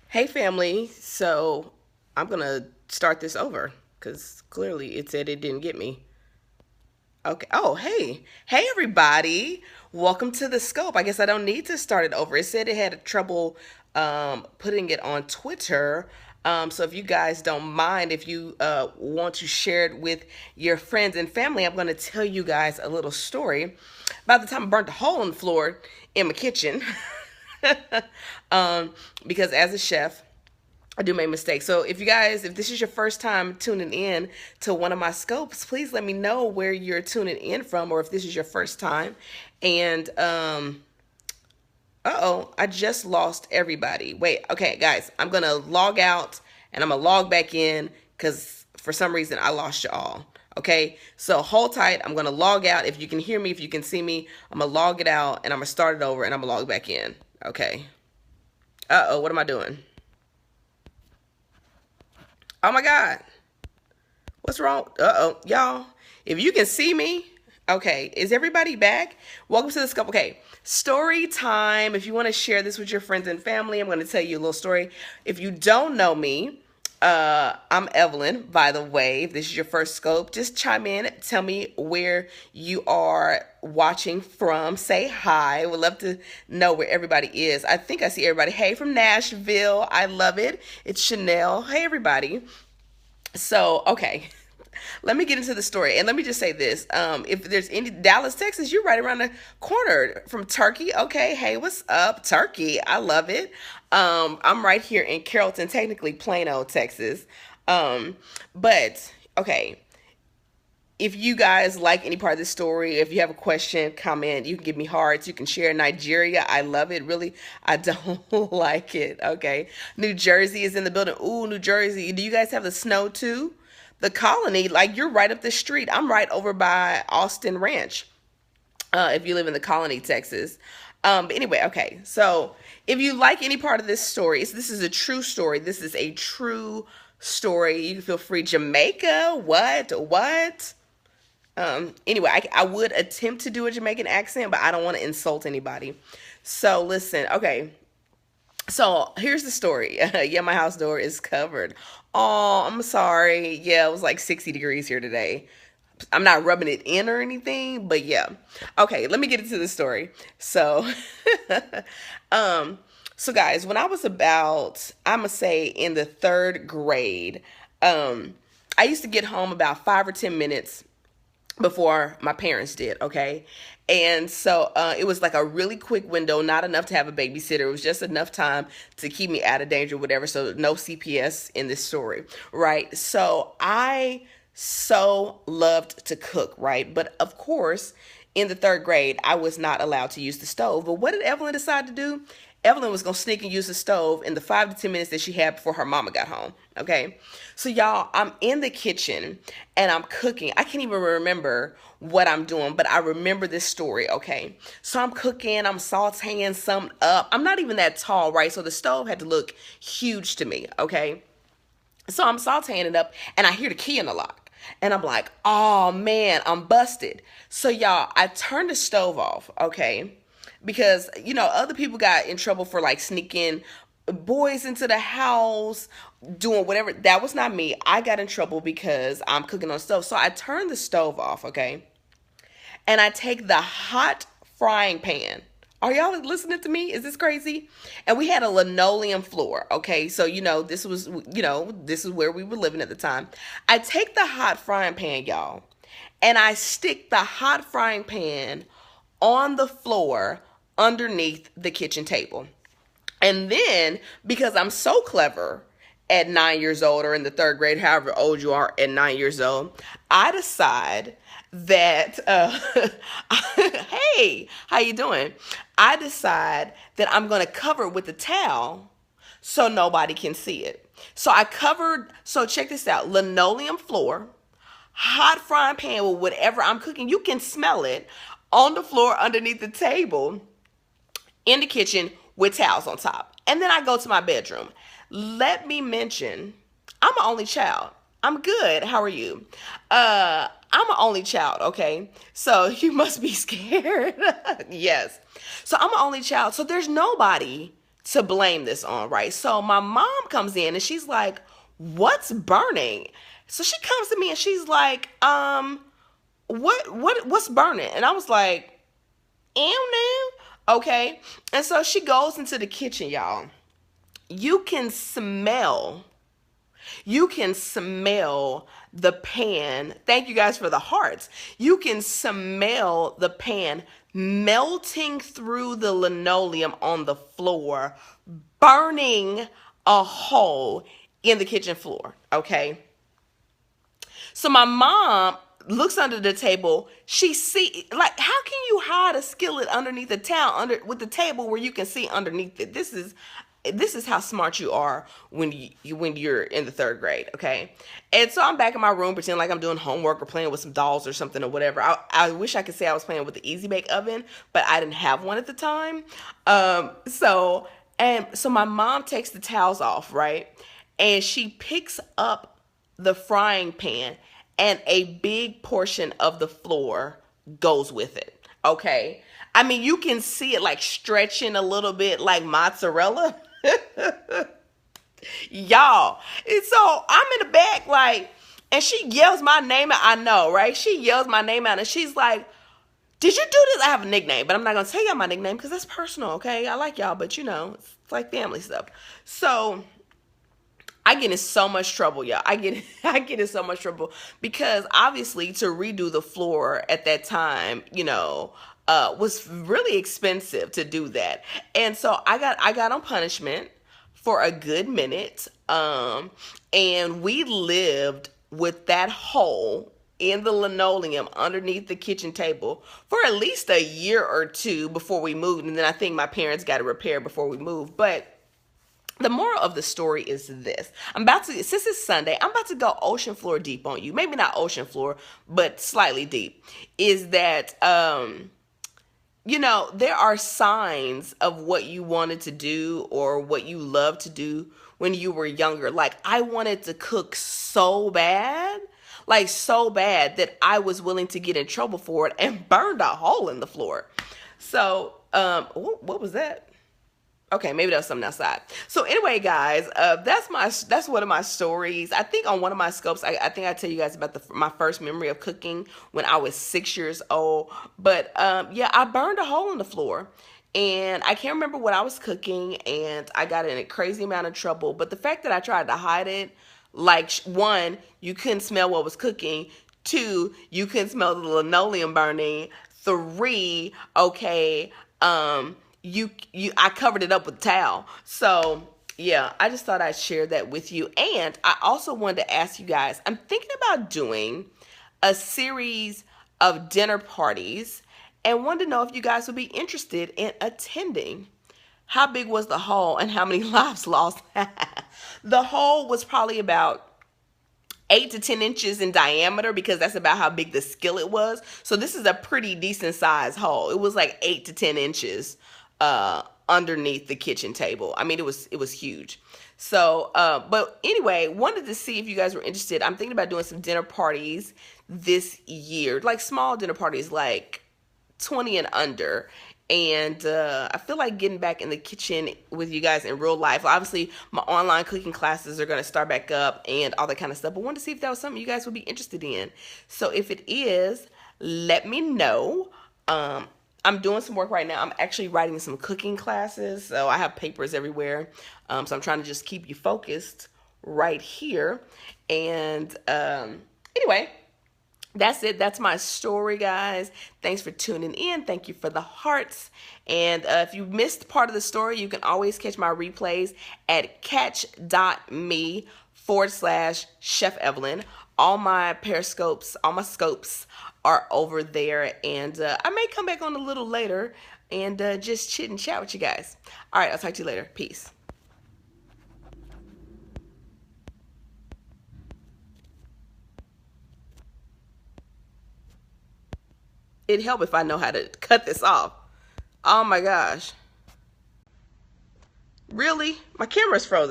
Hey, family. So I'm going to start this over because clearly it said it didn't get me. Okay. Oh, hey. Hey, everybody. Welcome to the scope. I guess I don't need to start it over. It said it had trouble putting it on Twitter. So if you guys don't mind, if you want to share it with your friends and family, I'm going to tell you guys a little story. By the time I burnt a hole in the floor in my kitchen, because as a chef, I do make mistakes. So if you guys, if this is your first time tuning in to one of my scopes, please let me know where you're tuning in from, or if this is your first time. And uh-oh, I just lost everybody. Wait, okay, guys, I'm gonna log out and I'm gonna log back in because for some reason I lost you all. Okay, so hold tight. I'm gonna log out. If you can hear me, if you can see me, I'm gonna log it out and I'm gonna start it over and I'm gonna log back in. Okay. Uh-oh, what am I doing? Oh my God. What's wrong? Uh-oh. Y'all, if you can see me, okay, is everybody back? Welcome to the scope. Okay, story time. If you want to share this with your friends and family, I'm going to tell you a little story. If you don't know me, I'm Evelyn, by the way. If this is your first scope, just chime in. Tell me where you are watching from. Say hi. Would love to know where everybody is. I think I see everybody. Hey, from Nashville. I love it. It's Chanel. Hey, everybody. So, okay. Let me get into the story. And let me just say this. If there's any Dallas, Texas, you're right around the corner from Turkey. Okay. Hey, what's up? Turkey. I love it. I'm right here in Carrollton, technically Plano, Texas. But okay. If you guys like any part of this story, if you have a question, comment, you can give me hearts. You can share Nigeria. I love it. Really, I don't like it. Okay. New Jersey is in the building. Ooh, New Jersey. Do you guys have the snow too? The colony, like you're right up the street. I'm right over by Austin Ranch. If you live in the colony, Texas. But anyway, okay. So if you like any part of this story, this is a true story. This is a true story. You can feel free. Jamaica, what? What? Anyway, I would attempt to do a Jamaican accent, but I don't want to insult anybody. So listen, okay. So here's the story. Yeah, my house door is covered. Oh, I'm sorry. Yeah, it was like 60 degrees here today. I'm not rubbing it in or anything, but yeah. Okay, let me get into the story. So, um, so guys, when I was about, I'm gonna say in the third grade, I used to get home about 5 or 10 minutes before my parents did, okay? And so it was like a really quick window, not enough to have a babysitter. It was just enough time to keep me out of danger, whatever. So no CPS in this story, right? So I so loved to cook, right? But of course, in the third grade, I was not allowed to use the stove. But what did Evelyn decide to do? Evelyn was gonna sneak and use the stove in the 5 to 10 minutes that she had before her mama got home. Okay. So y'all, I'm in the kitchen and I'm cooking. I can't even remember what I'm doing, but I remember this story. Okay. So I'm cooking, I'm sauteing something up. I'm not even that tall, right? So the stove had to look huge to me. Okay. So I'm sauteing it up and I hear the key in the lock. And I'm like, oh man, I'm busted. So y'all, I turned the stove off, okay? Because, other people got in trouble for like sneaking boys into the house, doing whatever. That was not me. I got in trouble because I'm cooking on the stove. So I turned the stove off, okay? And I take the hot frying pan. Are y'all listening to me? Is this crazy? And we had a linoleum floor, okay? So, this is where we were living at the time. I take the hot frying pan, y'all, and I stick the hot frying pan on the floor underneath the kitchen table. And then, because I'm so clever at 9 years old or in the third grade, however old you are at 9 years old, I decide that, hey, how you doing? I decide that I'm going to cover it with a towel so nobody can see it. So check this out, linoleum floor, hot frying pan with whatever I'm cooking. You can smell it on the floor underneath the table in the kitchen with towels on top. And then I go to my bedroom. Let me mention, I'm an only child. I'm good. How are you? I'm an only child, okay? So you must be scared. Yes. So I'm an only child. So there's nobody to blame this on, right? So my mom comes in and she's like, what's burning? So she comes to me and she's like, what's burning? And I was like, ew, okay. And so she goes into the kitchen, y'all. You can smell the pan. Thank you guys for the hearts. You can smell the pan melting through the linoleum on the floor, burning a hole in the kitchen floor, okay? So my mom looks under the table. She see, like, how can you hide a skillet underneath the towel with the table where you can see underneath it? This is how smart you are when you're in the 3rd grade, okay? And so I'm back in my room pretending like I'm doing homework or playing with some dolls or something or whatever. I wish I could say I was playing with the Easy Bake Oven, but I didn't have one at the time. So my mom takes the towels off, right? And she picks up the frying pan, and a big portion of the floor goes with it, okay? I mean, you can see it like stretching a little bit like mozzarella. Y'all. And so I'm in the back, like, and she yells my name out. I know, right? She yells my name out and she's like, did you do this? I have a nickname, but I'm not going to tell y'all my nickname because that's personal, okay? I like y'all, but you know, it's like family stuff. So I get in so much trouble, y'all. I get in so much trouble because obviously to redo the floor at that time, you know, was really expensive to do that. And so I got on punishment for a good minute. And we lived with that hole in the linoleum underneath the kitchen table for at least a year or two before we moved. And then I think my parents got it repaired before we moved. But the moral of the story is this. Since it's Sunday, I'm about to go ocean floor deep on you. Maybe not ocean floor, but slightly deep. Is that, you know, there are signs of what you wanted to do or what you loved to do when you were younger. Like, I wanted to cook so bad, that I was willing to get in trouble for it and burned a hole in the floor. So, what was that? Okay, maybe that was something outside. So anyway, guys, that's one of my stories. I think on one of my scopes, I think I tell you guys about my first memory of cooking when I was 6 years old. But yeah, I burned a hole in the floor, and I can't remember what I was cooking, and I got in a crazy amount of trouble. But the fact that I tried to hide it, like, 1, you couldn't smell what was cooking. 2, you couldn't smell the linoleum burning. 3, okay, I covered it up with a towel. So yeah, I just thought I'd share that with you. And I also wanted to ask you guys, I'm thinking about doing a series of dinner parties and wanted to know if you guys would be interested in attending. How big was the hole and how many lives lost? The hole was probably about 8 to 10 inches in diameter because that's about how big the skillet was. So this is a pretty decent sized hole. It was like 8 to 10 inches underneath the kitchen table. I mean, it was huge. So, but anyway, wanted to see if you guys were interested. I'm thinking about doing some dinner parties this year, like small dinner parties, like 20 and under. And I feel like getting back in the kitchen with you guys in real life. Obviously, my online cooking classes are going to start back up and all that kind of stuff. But I wanted to see if that was something you guys would be interested in. So if it is, let me know. I'm doing some work right now. I'm actually writing some cooking classes. So I have papers everywhere. So I'm trying to just keep you focused right here. And anyway, that's it. That's my story, guys. Thanks for tuning in. Thank you for the hearts. And if you missed part of the story, you can always catch my replays at catch.me/ChefEvelyn. All my periscopes, all my scopes are over there. And I may come back on a little later and just chit and chat with you guys. All right, I'll talk to you later. Peace. It'd help if I know how to cut this off. Oh my gosh. Really? My camera's frozen.